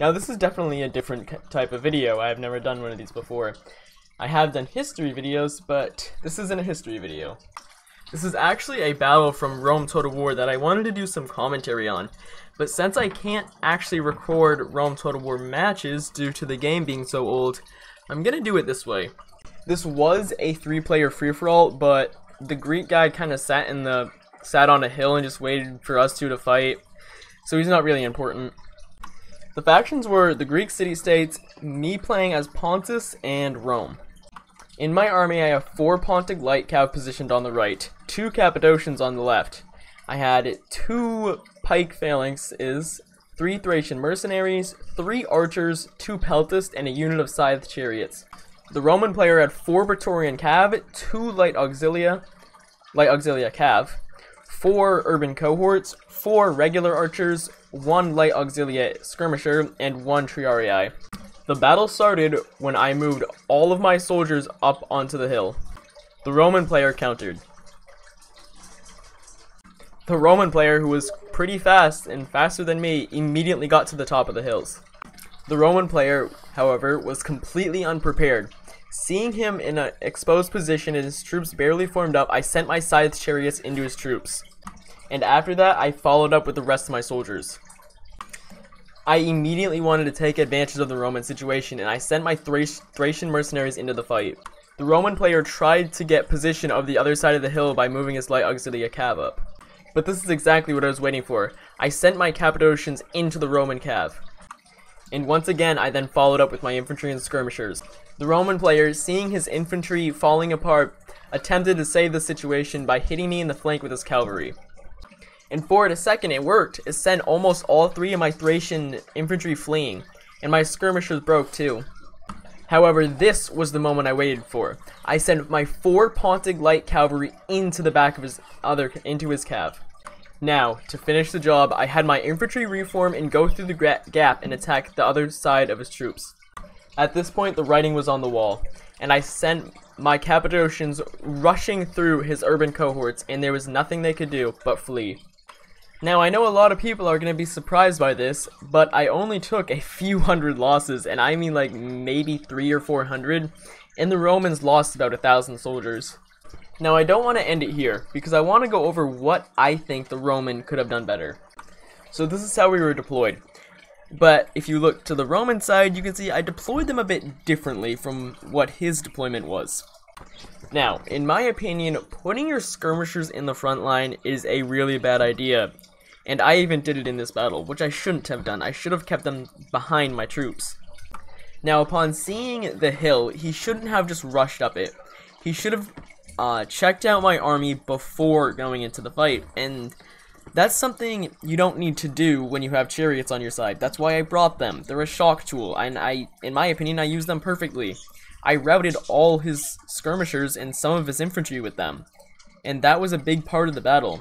Now this is definitely a different type of video. I have never done one of these before. I have done history videos, but this isn't a history video. This is actually a battle from Rome Total War that I wanted to do some commentary on. But since I can't actually record Rome Total War matches due to the game being so old, I'm gonna do it this way. This was a 3-player free-for-all, but the Greek guy kind of sat on a hill and just waited for us two to fight, so he's not really important. The factions were the Greek city-states, me playing as Pontus, and Rome. In my army, I have 4 Pontic light cav positioned on the right, 2 Cappadocians on the left. I had 2 pike phalanxes, 3 Thracian mercenaries, 3 archers, 2 peltasts, and a unit of scythe chariots. The Roman player had 4 Praetorian cav, 2 light auxilia cav, 4 urban cohorts, 4 regular archers, 1 light auxilia skirmisher, and 1 triarii. The battle started when I moved all of my soldiers up onto the hill. The Roman player countered. The Roman player, who was pretty fast and faster than me, immediately got to the top of the hills. The Roman player, however, was completely unprepared. Seeing him in an exposed position and his troops barely formed up, I sent my scythe chariots into his troops. And after that, I followed up with the rest of my soldiers. I immediately wanted to take advantage of the Roman situation, and I sent my Thracian mercenaries into the fight. The Roman player tried to get position of the other side of the hill by moving his light auxilia cav up. But this is exactly what I was waiting for. I sent my Cappadocians into the Roman cav. And once again, I then followed up with my infantry and skirmishers. The Roman player, seeing his infantry falling apart, attempted to save the situation by hitting me in the flank with his cavalry. And for a second it worked. It sent almost all 3 of my Thracian infantry fleeing, and my skirmishers broke too. However, this was the moment I waited for. I sent my 4 Pontic light cavalry into the back of his cav. Now, to finish the job, I had my infantry reform and go through the gap and attack the other side of his troops. At this point, the writing was on the wall, and I sent my Cappadocians rushing through his urban cohorts, and there was nothing they could do but flee. Now, I know a lot of people are going to be surprised by this, but I only took a few hundred losses, and I mean like maybe 300 or 400, and the Romans lost about 1,000 soldiers. Now, I don't want to end it here, because I want to go over what I think the Roman could have done better. So this is how we were deployed. But if you look to the Roman side, you can see I deployed them a bit differently from what his deployment was. Now, in my opinion, putting your skirmishers in the front line is a really bad idea. And I even did it in this battle, which I shouldn't have done. I should have kept them behind my troops. Now, upon seeing the hill, he shouldn't have just rushed up it. He should have checked out my army before going into the fight, and that's something you don't need to do when you have chariots on your side. That's why I brought them. They're a shock tool, and in my opinion, I used them perfectly. I routed all his skirmishers and some of his infantry with them, and that was a big part of the battle.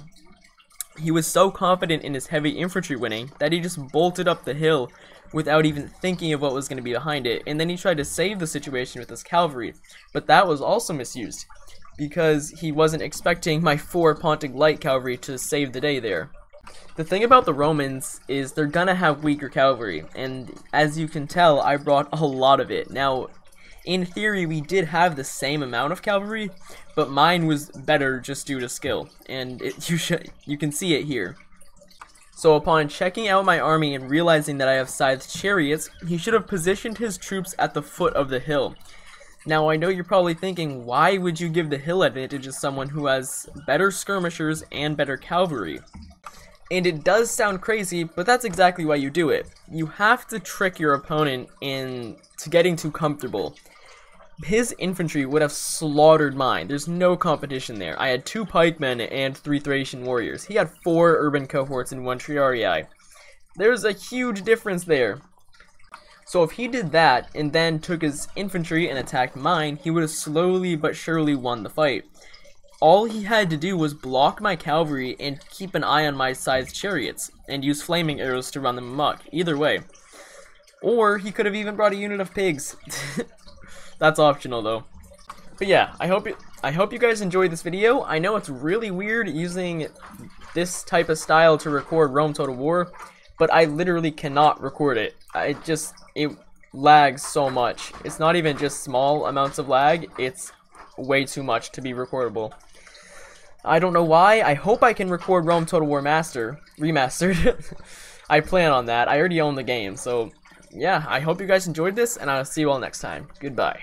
He was so confident in his heavy infantry winning that he just bolted up the hill without even thinking of what was going to be behind it, and then he tried to save the situation with his cavalry, but that was also misused, because he wasn't expecting my 4 Pontic light cavalry to save the day there. The thing about the Romans is they're gonna have weaker cavalry, and as you can tell, I brought a lot of it. Now, in theory, we did have the same amount of cavalry, but mine was better just due to skill, and you can see it here. So upon checking out my army and realizing that I have scythed chariots, he should have positioned his troops at the foot of the hill. Now, I know you're probably thinking, why would you give the hill advantage to someone who has better skirmishers and better cavalry? And it does sound crazy, but that's exactly why you do it. You have to trick your opponent into getting too comfortable. His infantry would have slaughtered mine. There's no competition there. I had 2 pikemen and 3 Thracian warriors. He had 4 urban cohorts and 1 triarii. There's a huge difference there. So if he did that, and then took his infantry and attacked mine, he would have slowly but surely won the fight. All he had to do was block my cavalry and keep an eye on my scythed chariots, and use flaming arrows to run them amok, either way. Or he could have even brought a unit of pigs. That's optional though. But yeah, I hope you guys enjoyed this video. I know it's really weird using this type of style to record Rome Total War, but I literally cannot record it. It lags so much. It's not even just small amounts of lag, it's way too much to be recordable. I don't know why. I hope I can record Rome Total War Remastered. I plan on that. I already own the game, so yeah, I hope you guys enjoyed this, and I'll see you all next time. Goodbye.